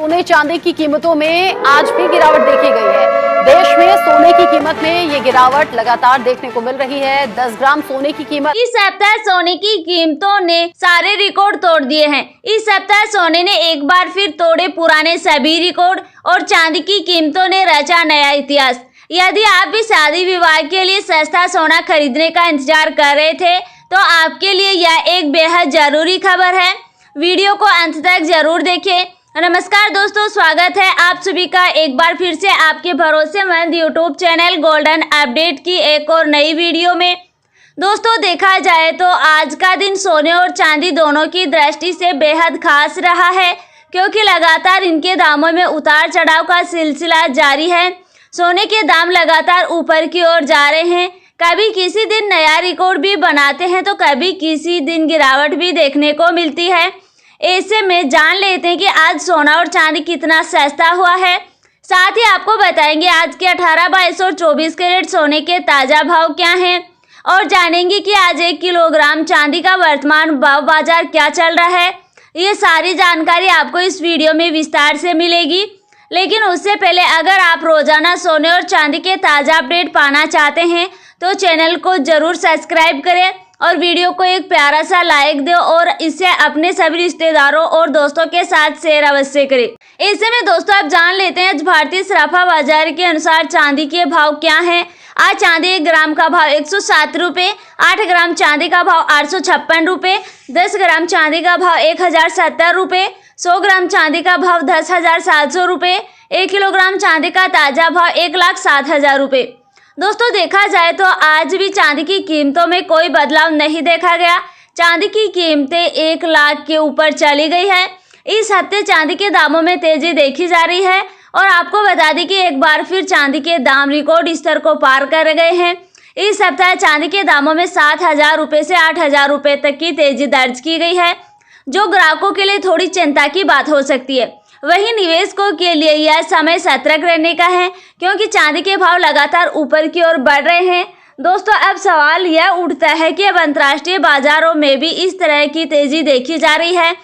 सोने चांदी की कीमतों में आज भी गिरावट देखी गई है। देश में सोने की कीमत में ये गिरावट लगातार देखने को मिल रही है। 10 ग्राम सोने की कीमत इस सप्ताह सोने की कीमतों ने सारे रिकॉर्ड तोड़ दिए हैं। इस सप्ताह सोने ने एक बार फिर तोड़े पुराने सभी रिकॉर्ड और चांदी की कीमतों ने रचा नया इतिहास। यदि आप भी शादी विवाह के लिए सस्ता सोना खरीदने का इंतजार कर रहे थे तो आपके लिए यह एक बेहद जरूरी खबर है। वीडियो को अंत तक जरूर देखें। नमस्कार दोस्तों, स्वागत है आप सभी का एक बार फिर से आपके भरोसेमंद यूट्यूब चैनल गोल्डन अपडेट की एक और नई वीडियो में। दोस्तों, देखा जाए तो आज का दिन सोने और चांदी दोनों की दृष्टि से बेहद खास रहा है, क्योंकि लगातार इनके दामों में उतार चढ़ाव का सिलसिला जारी है। सोने के दाम लगातार ऊपर की ओर जा रहे हैं। कभी किसी दिन नया रिकॉर्ड भी बनाते हैं तो कभी किसी दिन गिरावट भी देखने को मिलती है। ऐसे में जान लेते हैं कि आज सोना और चांदी कितना सस्ता हुआ है। साथ ही आपको बताएंगे आज के 18, 22 और 24 कैरेट सोने के ताज़ा भाव क्या हैं और जानेंगे कि आज 1 किलोग्राम चांदी का वर्तमान भाव बाजार क्या चल रहा है। ये सारी जानकारी आपको इस वीडियो में विस्तार से मिलेगी। लेकिन उससे पहले अगर आप रोजाना सोने और चांदी के ताज़ा अपडेट पाना चाहते हैं तो चैनल को जरूर सब्सक्राइब करें और वीडियो को एक प्यारा सा लाइक दें और इसे अपने सभी रिश्तेदारों और दोस्तों के साथ शेयर अवश्य करें। ऐसे में दोस्तों आप जान लेते हैं आज भारतीय सराफा बाजार के अनुसार चांदी के भाव क्या हैं। आज चांदी 1 ग्राम का भाव 107 रुपये, 8 ग्राम चांदी का भाव 856 रुपये, 10 ग्राम चांदी का भाव 1070 रुपये, 100 ग्राम चांदी का भाव 10,700 रुपये, 1 किलोग्राम चांदी का ताज़ा भाव 1,07,000 रुपये। दोस्तों, देखा जाए तो आज भी चांदी की कीमतों में कोई बदलाव नहीं देखा गया। चांदी की कीमतें 1 लाख के ऊपर चली गई है। इस हफ्ते चांदी के दामों में तेजी देखी जा रही है और आपको बता दें कि एक बार फिर चांदी के दाम रिकॉर्ड स्तर को पार कर गए हैं। इस सप्ताह चांदी के दामों में 7,000 रुपये से 8,000 रुपये तक की तेजी दर्ज की गई है, जो ग्राहकों के लिए थोड़ी चिंता की बात हो सकती है। वहीं निवेशकों के लिए यह समय सतर्क रहने का है, क्योंकि चांदी के भाव लगातार ऊपर की ओर बढ़ रहे हैं। दोस्तों, अब सवाल यह उठता है कि अब अंतर्राष्ट्रीय बाजारों में भी इस तरह की तेजी देखी जा रही है।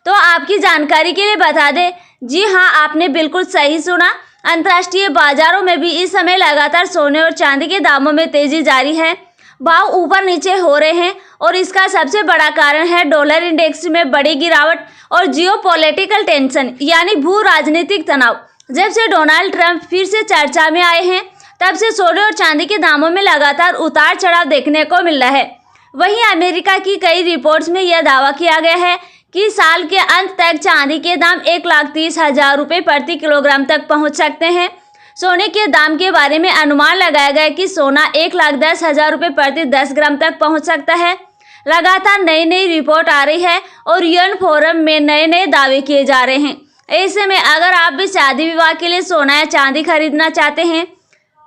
तो आपकी जानकारी के लिए बता दें, जी हाँ, आपने बिल्कुल सही सुना। अंतर्राष्ट्रीय बाजारों में भी इस समय लगातार सोने और चांदी के दामों में तेजी जारी है। भाव ऊपर नीचे हो रहे हैं और इसका सबसे बड़ा कारण है डॉलर इंडेक्स में बड़ी गिरावट और जियोपॉलिटिकल टेंशन यानी भू राजनीतिक तनाव। जब से डोनाल्ड ट्रंप फिर से चर्चा में आए हैं तब से सोने और चांदी के दामों में लगातार उतार चढ़ाव देखने को मिल रहा है। वहीं अमेरिका की कई रिपोर्ट्स में यह दावा किया गया है कि साल के अंत तक चांदी के दाम 1,30,000 रुपये प्रति किलोग्राम तक पहुंच सकते हैं। सोने के दाम के बारे में अनुमान लगाया गया कि सोना 1,10,000 रुपये प्रति 10 ग्राम तक पहुंच सकता है। लगातार नई नई रिपोर्ट आ रही है और यूएन फोरम में नए नए दावे किए जा रहे हैं। ऐसे में अगर आप भी शादी विवाह के लिए सोना या चांदी खरीदना चाहते हैं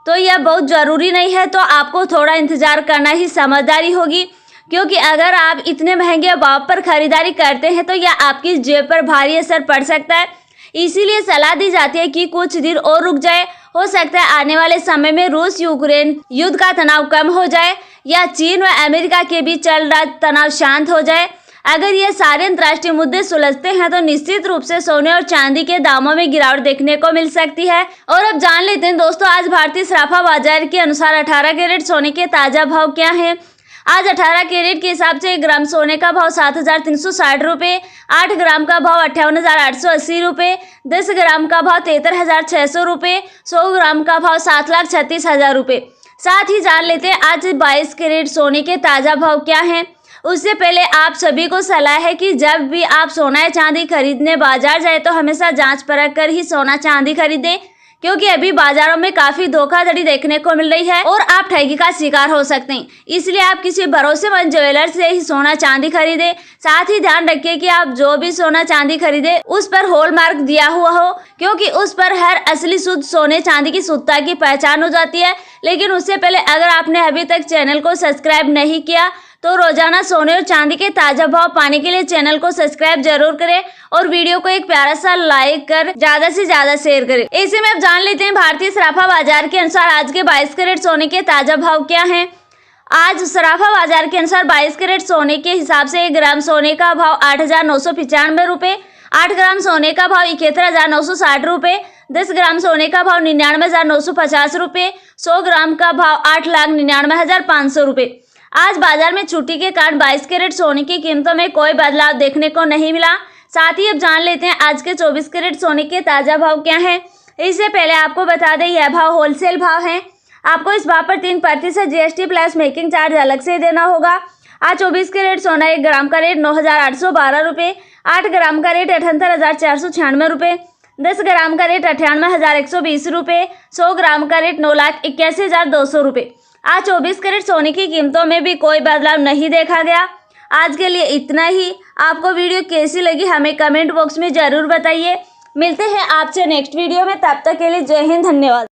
तो यह बहुत ज़रूरी नहीं है, तो आपको थोड़ा इंतज़ार करना ही समझदारी होगी, क्योंकि अगर आप इतने महंगे भाव पर खरीदारी करते हैं तो यह आपकी जेब पर भारी असर पड़ सकता है। इसीलिए सलाह दी जाती है कि कुछ दिन और रुक जाए। हो सकता है आने वाले समय में रूस यूक्रेन युद्ध का तनाव कम हो जाए या चीन व अमेरिका के बीच चल रहा तनाव शांत हो जाए। अगर ये सारे अंतर्राष्ट्रीय मुद्दे सुलझते हैं तो निश्चित रूप से सोने और चांदी के दामों में गिरावट देखने को मिल सकती है। और अब जान लेते हैं दोस्तों, आज भारतीय सराफा बाजार के अनुसार 18 कैरेट सोने के ताज़ा भाव क्या हैं। आज 18 कैरेट के हिसाब से 1 ग्राम सोने का भाव 7,360 रुपये, 8 ग्राम का भाव 58,880 रुपये, 10 ग्राम का भाव 73,600 रुपये, 100 ग्राम का भाव 7,36,000 रुपये। साथ ही जान लेते हैं आज 22 कैरेट सोने के ताज़ा भाव क्या हैं। उससे पहले आप सभी को सलाह है कि जब भी आप सोना या चांदी खरीदने बाजार जाए तो हमेशा जांच परख कर ही सोना चांदी खरीदें, क्योंकि अभी बाजारों में काफी धोखाधड़ी देखने को मिल रही है और आप ठगी का शिकार हो सकते हैं। इसलिए आप किसी भरोसेमंद ज्वेलर से ही सोना चांदी खरीदें। साथ ही ध्यान रखिए कि आप जो भी सोना चांदी खरीदे उस पर हॉलमार्क दिया हुआ हो, क्योंकि उस पर हर असली शुद्ध सोने चांदी की शुद्धता की पहचान हो जाती है। लेकिन उससे पहले अगर आपने अभी तक चैनल को सब्सक्राइब नहीं किया तो रोजाना सोने और चांदी के ताज़ा भाव पाने के लिए चैनल को सब्सक्राइब जरूर करें और वीडियो को एक प्यारा सा लाइक कर ज्यादा से ज्यादा शेयर करें। ऐसे में अब जान लेते हैं भारतीय सराफा बाजार के अनुसार आज के 22 कैरेट सोने के ताज़ा भाव क्या हैं। आज सराफा बाजार के अनुसार 22 कैरेट सोने के हिसाब से 1 ग्राम सोने का भाव 8,995 रुपये, 8 ग्राम सोने का भाव 71,960 रुपये, 10 ग्राम सोने का भाव 99,950 रुपये, 100 ग्राम का भाव 8,99,500 रुपये। आज बाजार में छुट्टी के कारण 22 कैरेट सोने की कीमतों में कोई बदलाव देखने को नहीं मिला। साथ ही अब जान लेते हैं आज के 24 कैरेट सोने के ताज़ा भाव क्या हैं। इससे पहले आपको बता दें यह भाव होलसेल भाव है। आपको इस भाव पर 3% GST प्लस मेकिंग चार्ज अलग से देना होगा। आज 24 कैरेट सोना 1 ग्राम का रेट 9,812 रुपये, 8 ग्राम का रेट 78,496 रुपये, 10 ग्राम का रेट 98,120 रुपये, 100 ग्राम का रेट 9,81,200 रुपये। आज 24 कैरेट सोने की कीमतों में भी कोई बदलाव नहीं देखा गया। आज के लिए इतना ही। आपको वीडियो कैसी लगी हमें कमेंट बॉक्स में ज़रूर बताइए। मिलते हैं आपसे नेक्स्ट वीडियो में, तब तक के लिए जय हिंद, धन्यवाद।